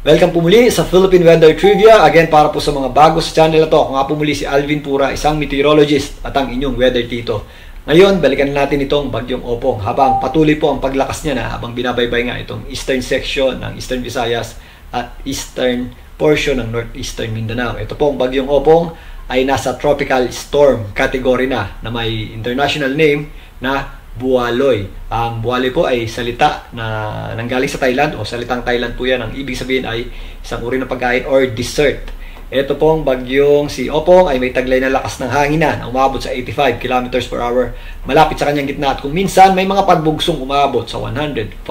Welcome po muli sa Philippine Weather Trivia. Again, para po sa mga bago sa channel na to, ako nga po muli si Alvin Pura, isang meteorologist at ang inyong weather tito. Ngayon, balikan natin itong bagyong Opong habang patuloy po ang paglakas niya na habang binabaybay nga itong eastern section ng Eastern Visayas at eastern portion ng northeastern Mindanao. Ito po ang bagyong Opong ay nasa tropical storm category na may international name na Bualoy. Ang Bualoy po ay salita na nanggaling sa Thailand o salitang Thailand po yan. Ang ibig sabihin ay isang uri ng pagkain or dessert. Ito pong bagyong si Opong ay may taglay na lakas ng hanginan na umabot sa 85 km per hour malapit sa kanyang gitna at kung minsan may mga pagbugsong umabot sa 105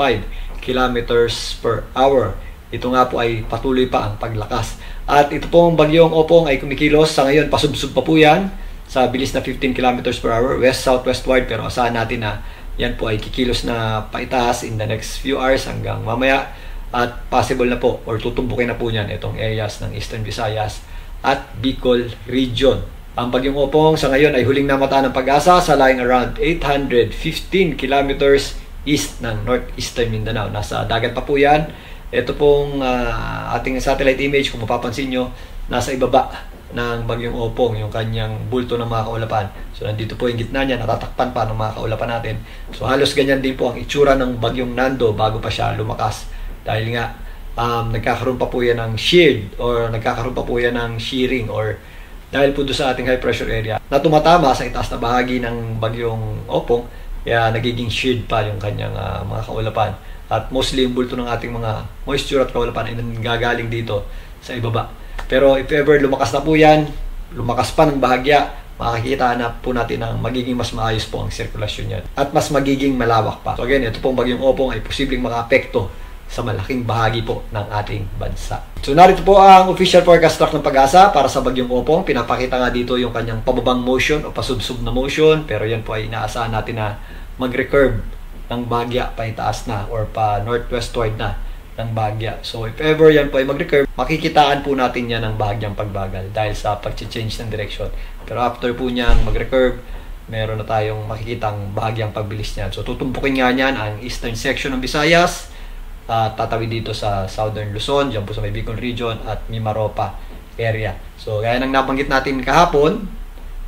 km per hour. Ito nga po ay patuloy pa ang paglakas. At ito pong bagyong Opong ay kumikilos sa ngayon, pasubsub pa po yan sa bilis na 15 km per hour west-southwestward, pero asahan natin na yan po ay kikilos na paitaas in the next few hours hanggang mamaya at possible na po or tutumbukin na po niyan itong areas ng Eastern Visayas at Bicol region. Ang bagyong Opong sa ngayon ay huling namata ng Pag-asa sa lying around 815 kilometers east ng northeastern Mindanao. Nasa dagat pa po yan. Ito pong ating satellite image, kung mapapansin nyo, nasa ibaba ng bagyong Opong yung kanyang bulto ng mga kaulapan. So nandito po yung gitna niya, natatakpan pa ng mga kaulapan natin. So halos ganyan din po ang itsura ng bagyong Nando bago pa siya lumakas. Dahil nga nagkakaroon pa po yan ng sheared or nagkakaroon pa po yan ng shearing or dahil po doon sa ating high pressure area na tumatama sa itaas na bahagi ng bagyong Opong, kaya nagiging sheared pa yung kanyang mga kaulapan. At mostly yung bulto ng ating mga moisture at kaulapan ay nanggagaling dito sa ibaba. Pero if ever lumakas na po yan, lumakas pa ng bahagya, makikita na po natin ang magiging mas maayos po ang sirkulasyon yan at mas magiging malawak pa. So again, ito pong bagyong Opong ay posibleng makaapekto sa malaking bahagi po ng ating bansa. So narito po ang official forecast track ng Pag-asa para sa bagyong Opong. Pinapakita nga dito yung kanyang pababang motion o pasubsub na motion, pero yan po ay inaasahan natin na mag-recurve ng bahagya pa itaas na or pa northwestward na ng bahagya. So if ever yan po ay mag-recurve, makikitaan po natin yan ng bahagyang pagbagal dahil sa pag-change ng direction. Pero after po niyang mag-recurve, meron na tayong makikitang bahagyang pagbilis niyan. So tutumpukin nga niyan ang eastern section ng Visayas, tatawid dito sa southern Luzon, dyan po sa may Bicol region at Mimaropa area. So gaya ng nabanggit natin kahapon,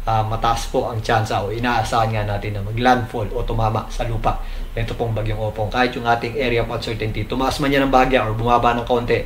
mataas po ang tsansa o inaasahan nga natin na mag-landfall o tumama sa lupa. Ito pong bagyong Opong. Kahit yung ating area of uncertainty, tumaas man yan ng bahagya or bumaba ng konti,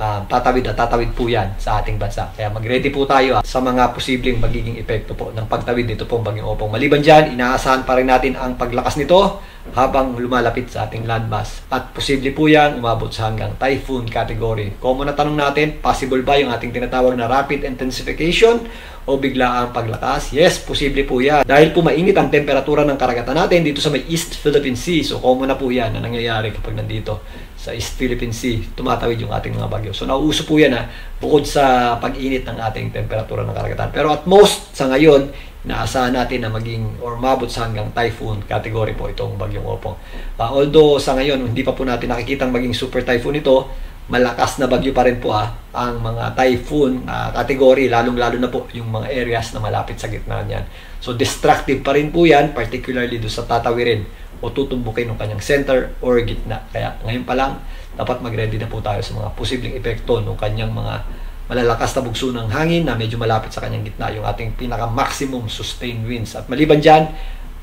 tatawid at tatawid po yan sa ating bansa. Kaya mag-ready po tayo sa mga posibleng magiging epekto po ng pagtawid dito pong bagyong Opong. Maliban dyan, inaasahan pa rin natin ang paglakas nito habang lumalapit sa ating landmass. At posible po yan umabot sa hanggang typhoon category. Common na tanong natin, possible ba yung ating tinatawag na rapid intensification o bigla ang paglakas? Yes, posible po yan. Dahil po mainit ang temperatura ng karagatan natin dito sa may East Philippine Sea. So common na po yan na nangyayari kapag nandito sa East Philippine Sea, tumatawid yung ating mga bagyo. So nauuso po yan bukod sa pag-init ng ating temperatura ng karagatan. Pero at most, sa ngayon, naasahan natin na maging or mabot sa hanggang typhoon category po itong bagyong Opong. Although sa ngayon, hindi pa po natin nakikitang maging super typhoon ito, malakas na bagyo pa rin po ang mga typhoon category, lalong-lalo na po yung mga areas na malapit sa gitna niyan. So destructive pa rin po yan, particularly doon sa tatawirin o tutumbukin ng kanyang center or gitna. Kaya ngayon pa lang, dapat mag-ready na po tayo sa mga posibleng epekto ng kanyang mga malalakas na bugso ng hangin na medyo malapit sa kanyang gitna, yung ating pinaka-maximum sustained winds. At maliban dyan,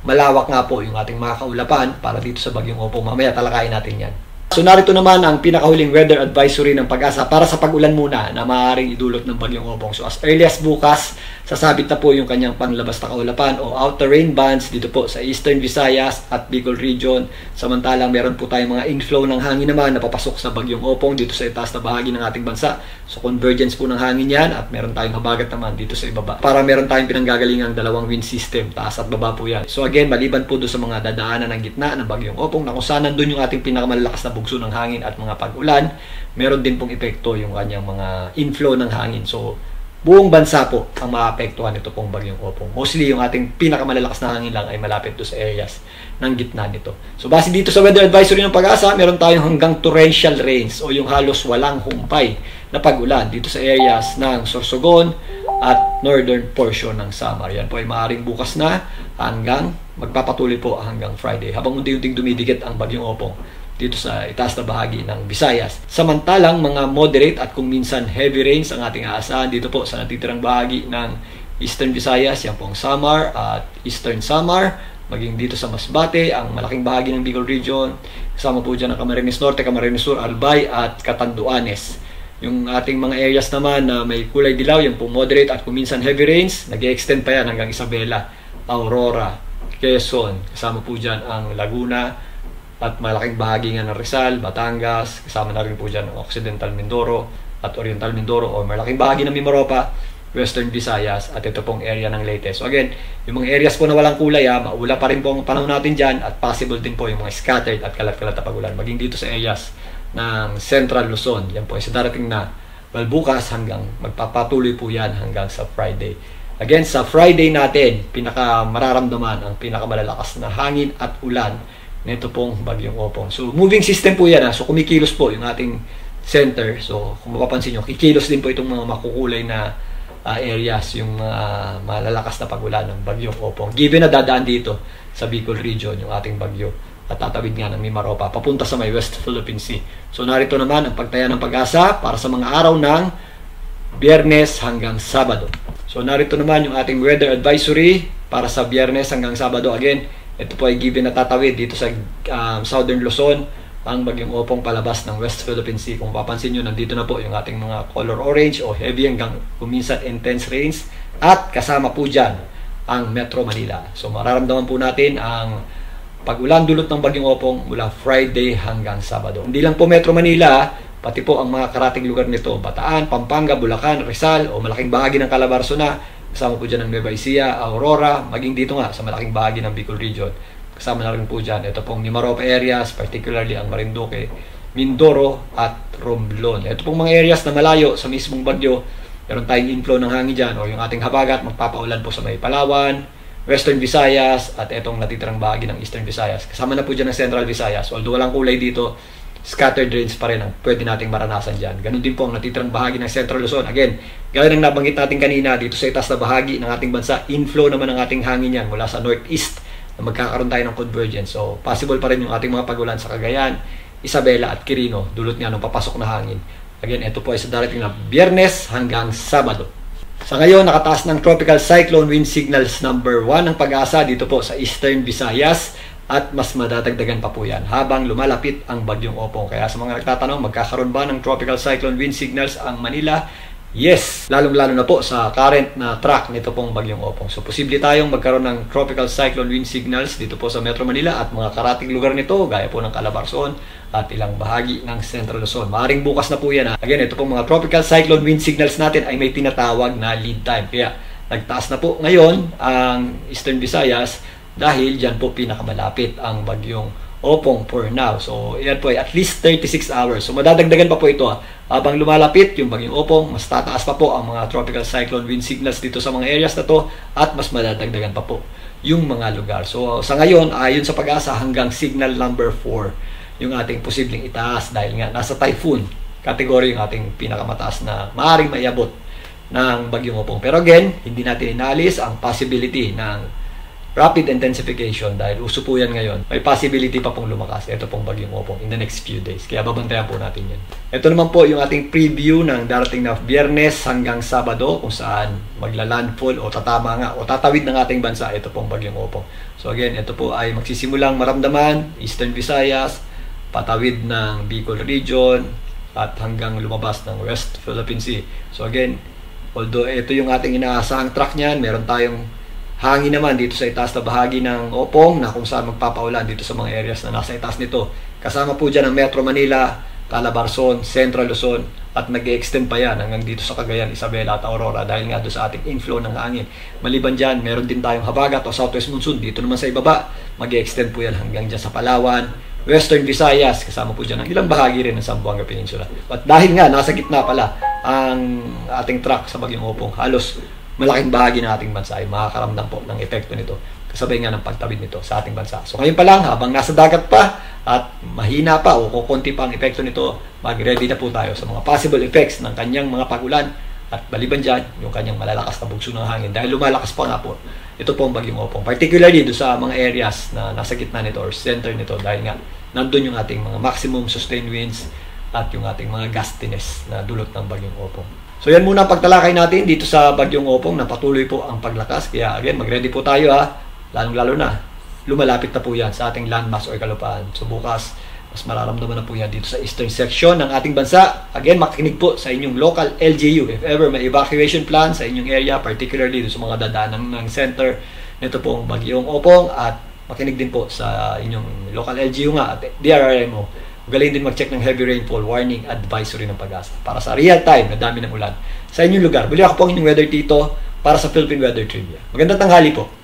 malawak nga po yung ating mga kaulapan para dito sa bagyong Opong. Mamaya talakayin natin yan. So narito naman ang pinakahuling weather advisory ng Pag-asa para sa pag-ulan muna na maaaring idulot ng bagyong Opong. So as early as bukas, sasabit na po yung kanyang panlabas na kaulapan o outer rain bands dito po sa Eastern Visayas at Bicol region. Samantalang meron po tayong mga inflow ng hangin naman na papasok sa bagyong Opong dito sa itaas na bahagi ng ating bansa. So convergence po ng hangin yan at meron tayong habagat naman dito sa ibaba. Para meron tayong pinanggagalingang dalawang wind system, taas at baba po yan. So again, maliban po doon sa mga dadaanan ng gitna ng bagyong Opong na kung saan nandun yung ating pinakamalalakas na bugso ng hangin at mga pag-ulan, meron din pong epekto yung kanyang mga inflow ng hangin. So buong bansa po ang maapektuhan nito pong bagyong Opong. Mostly yung ating pinakamalalakas na hangin lang ay malapit doon sa areas ng gitna nito. So base dito sa weather advisory ng Pag-asa, meron tayong hanggang torrential rains o yung halos walang humpay na pag-ulan dito sa areas ng Sorsogon at northern portion ng Samar. Yan po ay maaaring bukas na hanggang magpapatuloy po hanggang Friday habang unti-unting dumidikit ang bagyong Opong dito sa itaas na bahagi ng Visayas. Samantalang mga moderate at kung minsan heavy rains ang ating aasahan dito po sa natitirang bahagi ng Eastern Visayas, yan po ang Samar at Eastern Samar, maging dito sa Masbate, ang malaking bahagi ng Bicol Region, kasama po dyan ang Camarines Norte, Camarines Sur, Albay at Catanduanes. Yung ating mga areas naman na may kulay dilaw, yung po moderate at kung minsan heavy rains, nag-extend pa yan hanggang Isabela, Aurora, Quezon, kasama po dyan ang Laguna, at malaking bahagi nga ng Rizal, Batangas, kasama na rin po dyan ang Occidental Mindoro at Oriental Mindoro o malaking bahagi ng Mimaropa, Western Visayas at ito pong area ng Leyte. So again, yung mga areas po na walang kulay, maula pa rin po ang panahon natin dyan at possible din po yung mga scattered at kalat-kalat na pagulan. Maging dito sa areas ng Central Luzon, yan po ay sa darating na bukas hanggang magpapatuloy po yan hanggang sa Friday. Again, sa Friday natin, pinaka mararamdaman ang pinakamalalakas na hangin at ulan nito pong bagyong Opong. So, moving system po yan. So, kumikilos po yung ating center. So, kung mapapansin nyo, kikilos din po itong mga makukulay na areas, yung malalakas na pagulan ng bagyong Opong. Given na dadaan dito sa Bicol Region, yung ating bagyo, at tatawid nga ng Mimaropa, papunta sa may West Philippine Sea. So, narito naman ang pagtaya ng pag-asa para sa mga araw ng Biyernes hanggang Sabado. So, narito naman yung ating weather advisory para sa Biyernes hanggang Sabado. Again, ito po ay given na tatawid dito sa Southern Luzon, ang bagyong Opong palabas ng West Philippine Sea. Kung papansin nyo, nandito na po yung ating mga color orange o heavy hanggang kuminsan intense rains at kasama po dyan ang Metro Manila. So mararamdaman po natin ang pag-ulan dulot ng bagyong Opong mula Friday hanggang Sabado. Hindi lang po Metro Manila, pati po ang mga karating lugar nito, Bataan, Pampanga, Bulacan, Rizal o malaking bahagi ng Calabarzon na. Kasama po dyan ang Nueva Ecija, Aurora, maging dito nga sa malaking bahagi ng Bicol Region. Kasama na rin po dyan. Ito pong Mimaropa areas, particularly ang Marinduque, Mindoro at Romblon. Ito pong mga areas na malayo sa mismong bagyo. Meron tayong inflow ng hangin dyan o yung ating habagat, magpapaulan po sa may Palawan, Western Visayas at itong natitirang bahagi ng Eastern Visayas. Kasama na po dyan ang Central Visayas. Although walang kulay dito, scattered rains pa rin ang pwede nating maranasan dyan. Ganun din po ang natitirang bahagi ng Central Luzon. Again, gaya ng nabanggit natin kanina, dito sa itaas na bahagi ng ating bansa, inflow naman ang ating hangin yan mula sa northeast na magkakaroon tayo ng convergence. So, possible pa rin yung ating mga pagulan sa Cagayan, Isabela at Quirino, dulot nga ng papasok na hangin. Again, ito po ay sa darating na Biyernes hanggang Sabado. Sa ngayon, nakataas ng Tropical Cyclone Wind Signals number 1 ang pag-asa dito po sa Eastern Visayas. At mas madadagdagan pa po yan habang lumalapit ang bagyong Opong. Kaya sa mga nagtatanong, magkakaroon ba ng tropical cyclone wind signals ang Manila? Yes! Lalong-lalo na po sa current na track nito pong bagyong Opong. So, posible tayong magkaroon ng tropical cyclone wind signals dito po sa Metro Manila at mga karating lugar nito, gaya po ng Calabarzon at ilang bahagi ng Central Luzon. Maaring bukas na po yan. Again, ito pong mga tropical cyclone wind signals natin ay may tinatawag na lead time. Kaya, nagtaas na po ngayon ang Eastern Visayas dahil dyan po pinakamalapit ang bagyong Opong for now. So, yan po ay at least 36 hours. So, madadagdagan pa po ito. Habang lumalapit yung bagyong Opong, mas tataas pa po ang mga tropical cyclone wind signals dito sa mga areas na to at mas madadagdagan pa po yung mga lugar. So, sa ngayon, ayon sa pag-asa, hanggang signal number 4 yung ating posibleng itaas dahil nga nasa typhoon category yung ating pinakamataas na maaaring maiabot ng bagyong Opong. Pero again, hindi natin inalis ang possibility ng rapid intensification dahil uso po yan ngayon. May possibility pa pong lumakas ito pong bagyong Opong in the next few days. Kaya babantayan po natin yan. Ito naman po yung ating preview ng darating na Biyernes hanggang Sabado kung saan magla-landfall o tatama nga o tatawid ng ating bansa ito pong bagyong Opong. So again, ito po ay magsisimulang maramdaman Eastern Visayas, patawid ng Bicol Region at hanggang lumabas ng West Philippine Sea. So again, although ito yung ating inaasahang track niyan, meron tayong hangin naman dito sa itaas na bahagi ng Opong na kung saan magpapaulan dito sa mga areas na nasa itaas nito. Kasama po dyan ang Metro Manila, Calabarzon, Central Luzon at nag-extend pa yan hanggang dito sa Cagayan, Isabela at Aurora dahil nga doon sa ating inflow ng hangin. Maliban dyan, meron din tayong habagat o southwest monsoon dito naman sa ibaba. Mag-extend po yan hanggang dyan sa Palawan, Western Visayas, kasama po dyan ang ilang bahagi rin ng Zamboanga Peninsula. At dahil nga nasa gitna pala ang ating track sa bagyong Opong, halos malaking bahagi ng ating bansa ay makakaramdam po ng epekto nito kasabay nga ng pagtawid nito sa ating bansa. So ngayon pa lang, habang nasa dagat pa at mahina pa o kukunti pa ang epekto nito, mag-ready na po tayo sa mga possible effects ng kanyang mga pagulan at baliban dyan, yung kanyang malalakas na bugso ng hangin dahil lumalakas pa nga po ito po ang bagyong Opong. Particularly do sa mga areas na nasa gitna nito or center nito dahil nga nandun yung ating mga maximum sustained winds at yung ating mga gustiness na dulot ng bagyong Opong. So yan muna ang pagtalakay natin dito sa bagyong Opong na patuloy po ang paglakas. Kaya again, mag-ready po tayo ha. Lalong-lalo na, lumalapit na po yan sa ating landmass or kalupaan. So bukas, mas mararamdaman na po yan dito sa eastern section ng ating bansa. Again, makinig po sa inyong local LGU. If ever may evacuation plan sa inyong area, particularly dito sa mga dadaanan ng center, nito pong bagyong Opong, at makinig din po sa inyong local LGU nga at DRRMO. Galing din mag-check ng heavy rainfall warning advisory ng Pag-asa para sa real time na dami ng ulan sa inyong lugar. Muli ako po ang inyong weather tito para sa Philippine Weather Trivia. Magandang tanghali po.